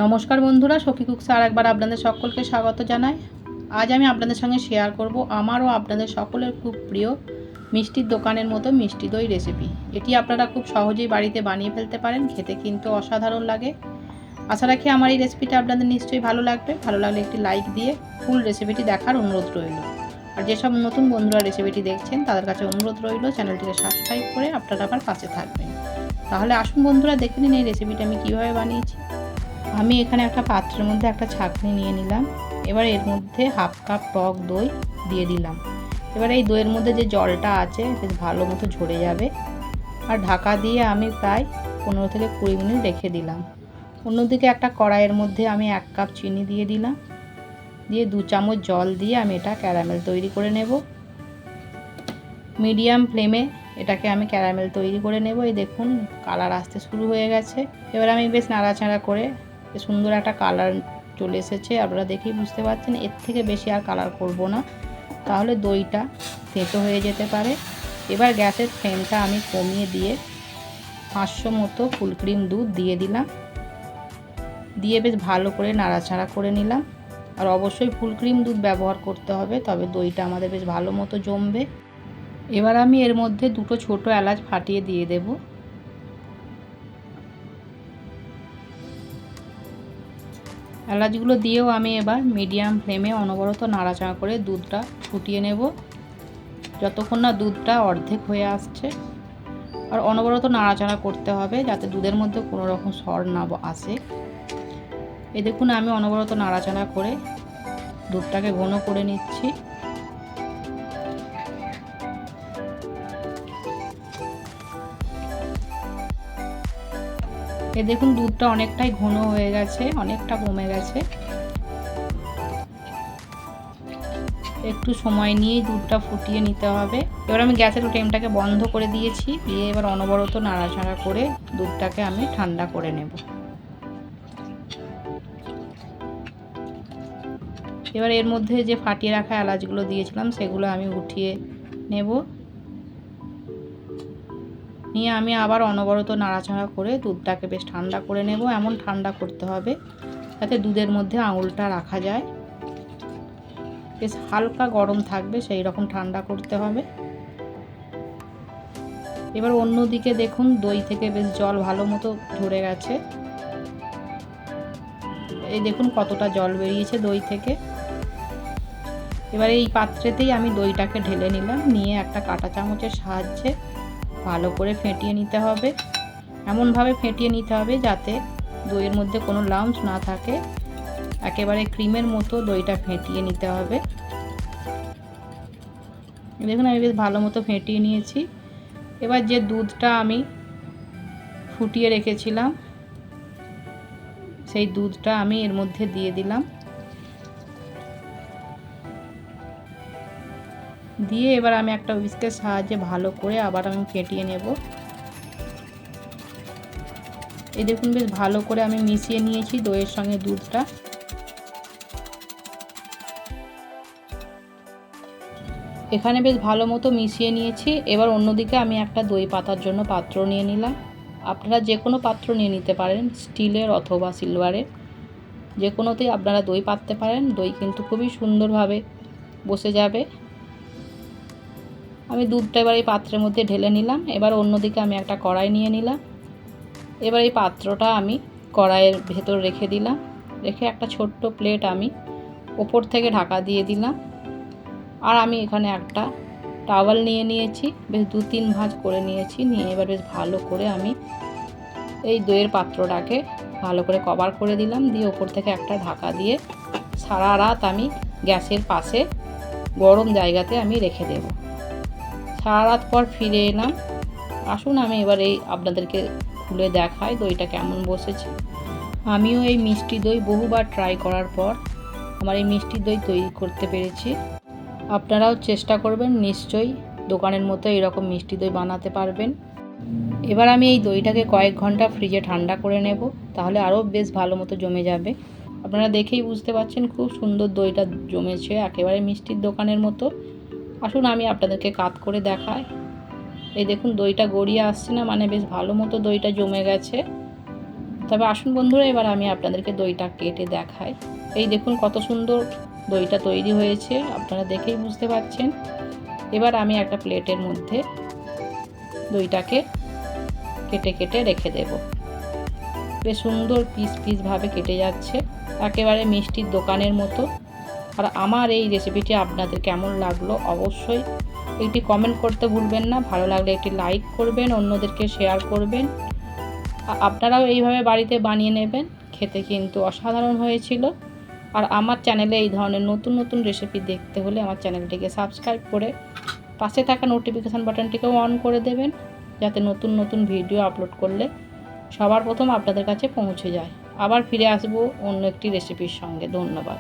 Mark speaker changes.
Speaker 1: নমস্কার বন্ধুরা, সখী কুকসে আরেকবার আপনাদের সকলকে স্বাগত জানাই। আজ আমি আপনাদের সঙ্গে শেয়ার করব আমার ও আপনাদের সকলের খুব প্রিয় মিষ্টির দোকানের মতো মিষ্টি দই রেসিপি। এটি আপনারা খুব সহজেই বাড়িতে বানিয়ে ফেলতে পারেন, খেতে কিন্তু অসাধারণ লাগে। আশা রাখি আমার এই রেসিপিটা আপনাদের নিশ্চয়ই ভালো লাগবে। ভালো লাগলে একটি লাইক দিয়ে ফুল রেসিপিটি দেখার অনুরোধ রইল। আর যেসব নতুন বন্ধুরা রেসিপিটি দেখছেন তাদের কাছে অনুরোধ রইল চ্যানেলটিকে সাবস্ক্রাইব করে আপনারা আমার পাশে থাকবেন। তাহলে আসুন বন্ধুরা, দেখে নিন এই রেসিপিটা আমি কীভাবে বানিয়েছি। আমি এখানে একটা পাত্রের মধ্যে একটা ছাঁকনি নিয়ে নিলাম। এবার এর মধ্যে হাফ কাপ টক দই দিয়ে দিলাম। এবার এই দইয়ের মধ্যে যে জলটা আছে বেশ ভালো মতো ঝরে যাবে। আর ঢাকা দিয়ে আমি প্রায় 15 থেকে 20 মিনিট রেখে দিলাম। অন্যদিকে একটা কড়াইয়ের মধ্যে আমি 1 কাপ চিনি দিয়ে দিলাম। দিয়ে 2 চামচ জল দিয়ে আমি এটা ক্যারামেল তৈরি করে নেব। মিডিয়াম ফ্লেমে এটাকে আমি ক্যারামেল তৈরি করে নেব। এই দেখুন কালার আসতে শুরু হয়ে গেছে। এবার আমি বেশ নাড়াচাড়া করে সুন্দর একটা কালার চলে এসেছে, আপনারা দেখেই বুঝতে পারছেন। এর থেকে বেশি আর কালার করব না, তাহলে দইটা তেতো হয়ে যেতে পারে। এবার গ্যাসের ফ্লেমটা আমি কমিয়ে দিয়ে 500 মতো ফুল ক্রিম দুধ দিয়ে দিলাম। দিয়ে বেশ ভালো করে নাড়াচাড়া করে নিলাম। আর অবশ্যই ফুল ক্রিম দুধ ব্যবহার করতে হবে, তবে দইটা আমাদের বেশ ভালো মতো জমবে। এবার আমি এর মধ্যে 2টো ছোটো এলাচ ফাটিয়ে দিয়ে দেব। এলাচগুলো দিয়েও আমি এবার মিডিয়াম ফ্লেমে অনবরত নাড়াচাড়া করে দুধটা ফুটিয়ে নেব, যতক্ষণ না দুধটা অর্ধেক হয়ে আসছে। আর অনবরত নাড়াচাড়া করতে হবে যাতে দুধের মধ্যে কোনো রকম সর না আসে। এই দেখুন আমি অনবরত নাড়াচাড়া করে দুধটাকে ঘন করে নিচ্ছি। এ দেখুন দুধটা অনেকটাই ঘন হয়ে গেছে, অনেকটা কমে গেছে। একটু সময় নিয়ে দুধটা ফুটিয়ে নিতে হবে। এবার আমি গ্যাসের ফ্লেমটাকে বন্ধ করে দিয়েছি। দিয়ে এবার অনবরত নাড়াচাড়া করে দুধটাকে আমি ঠান্ডা করে নেব। এবার এর মধ্যে যে ফাটিয়ে রাখা এলাচগুলো দিয়েছিলাম সেগুলো আমি উঠিয়ে নেব। নিয়ে আমি আবার অনবরত নাড়াচাড়া করে দুধটাকে বেশ ঠান্ডা করে নেব। এমন ঠান্ডা করতে হবে যাতে দুধের মধ্যে আঙুলটা রাখা যায়। বেশ হালকা গরম থাকবে সেই রকম ঠান্ডা করতে হবে। এবার অন্যদিকে দেখুন দই থেকে বেশ জল ভালো মতো ঝরে গেছে। এই দেখুন কতটা জল বেরিয়েছে দই থেকে। এবার এই পাত্রেতেই আমি দইটাকে ঢেলে নিলাম। নিয়ে একটা কাঁটা চামচের সাহায্যে ভালো করে ফেটিয়ে নিতে হবে। এমনভাবে ফেটিয়ে নিতে হবে যাতে দইয়ের মধ্যে কোনো লাম্পস না থাকে। একেবারে ক্রিমের মতো দইটা ফেটিয়ে নিতে হবে। দেখুন আমি বেশ ভালো মতো ফেটিয়ে নিয়েছি। এবার যে দুধটা আমি ফুটিয়ে রেখেছিলাম সেই দুধটা আমি এর মধ্যে দিয়ে দিলাম। দিয়ে এবার আমি একটা হুইস্কের সাহায্যে ভালো করে আবার আমি ফেটিয়ে নেব। এই দেখুন বেশ ভালো করে আমি মিশিয়ে নিয়েছি দইয়ের সঙ্গে দুধটা। এখানে বেশ ভালো মতো মিশিয়ে নিয়েছি। এবার অন্যদিকে আমি একটা দই পাতার জন্য পাত্র নিয়ে নিলাম। আপনারা যে কোনো পাত্র নিয়ে নিতে পারেন, স্টিলের অথবা সিলভারের, যে কোনোতেই আপনারা দই পাততে পারেন। দই কিন্তু খুবই সুন্দরভাবে বসে যাবে। আমি দুধটা এবার এই পাত্রের মধ্যে ঢেলে নিলাম। এবার অন্যদিকে আমি একটা কড়াই নিয়ে নিলাম। এবার এই পাত্রটা আমি কড়াইয়ের ভেতর রেখে দিলাম। রেখে একটা ছোট্ট প্লেট আমি ওপর থেকে ঢাকা দিয়ে দিলাম। আর আমি এখানে একটা টাওয়াল নিয়ে নিয়েছি, বেশ 2-3 ভাঁজ করে নিয়েছি। নিয়ে এবার বেশ ভালো করে আমি এই দইয়ের পাত্রটাকে ভালো করে কভার করে দিলাম। দিয়ে ওপর থেকে একটা ঢাকা দিয়ে সারা রাত আমি গ্যাসের পাশে গরম জায়গাতে আমি রেখে দেব। সারা রাত পর ফিরে এলাম। আসুন আমি এবার এই আপনাদেরকে খুলে দেখাই দইটা কেমন বসেছে। আমিও এই মিষ্টি দই বহুবার ট্রাই করার পর আমার এই মিষ্টি দই তৈরি করতে পেরেছি। আপনারাও চেষ্টা করবেন, নিশ্চয়ই দোকানের মতো এরকম মিষ্টি দই বানাতে পারবেন। এবার আমি এই দইটাকে কয়েক ঘন্টা ফ্রিজে ঠান্ডা করে নেব, তাহলে আরও বেশ ভালো মতো জমে যাবে। আপনারা দেখেই বুঝতে পারছেন খুব সুন্দর দইটা জমেছে, একেবারে মিষ্টির দোকানের মতো। আসুন আমি আপনাদেরকে কাট করে দেখাই। এই দেখুন দইটা গড়িয়ে আসছে না, মানে বেশ ভালো মতো দইটা জমে গেছে। তবে আসুন বন্ধুরা, এবার আমি আপনাদেরকে দইটা কেটে দেখাই। এই দেখুন কত সুন্দর দইটা তৈরি হয়েছে, আপনারা দেখেই বুঝতে পারছেন। এবার আমি একটা প্লেটের মধ্যে দইটাকে কেটে কেটে রেখে দেব। বেশ সুন্দর পিস পিস ভাবে কেটে যাচ্ছে, একেবারে মিষ্টির দোকানের মতো। আর আমার এই রেসিপিটি আপনাদের কেমন লাগলো অবশ্যই একটি কমেন্ট করতে ভুলবেন না। ভালো লাগলে একটি লাইক করবেন, অন্যদেরকে শেয়ার করবেন। আপনারাও এইভাবে বাড়িতে বানিয়ে নেবেন, খেতে কিন্তু অসাধারণ হয়েছিল। আর আমার চ্যানেলে এই ধরনের নতুন নতুন রেসিপি দেখতে হলে আমার চ্যানেলটিকে সাবস্ক্রাইব করে পাশে থাকা নোটিফিকেশান বাটনটিকেও অন করে দেবেন, যাতে নতুন নতুন ভিডিও আপলোড করলে সবার প্রথম আপনাদের কাছে পৌঁছে যায়। আবার ফিরে আসবো অন্য একটি রেসিপির সঙ্গে। ধন্যবাদ।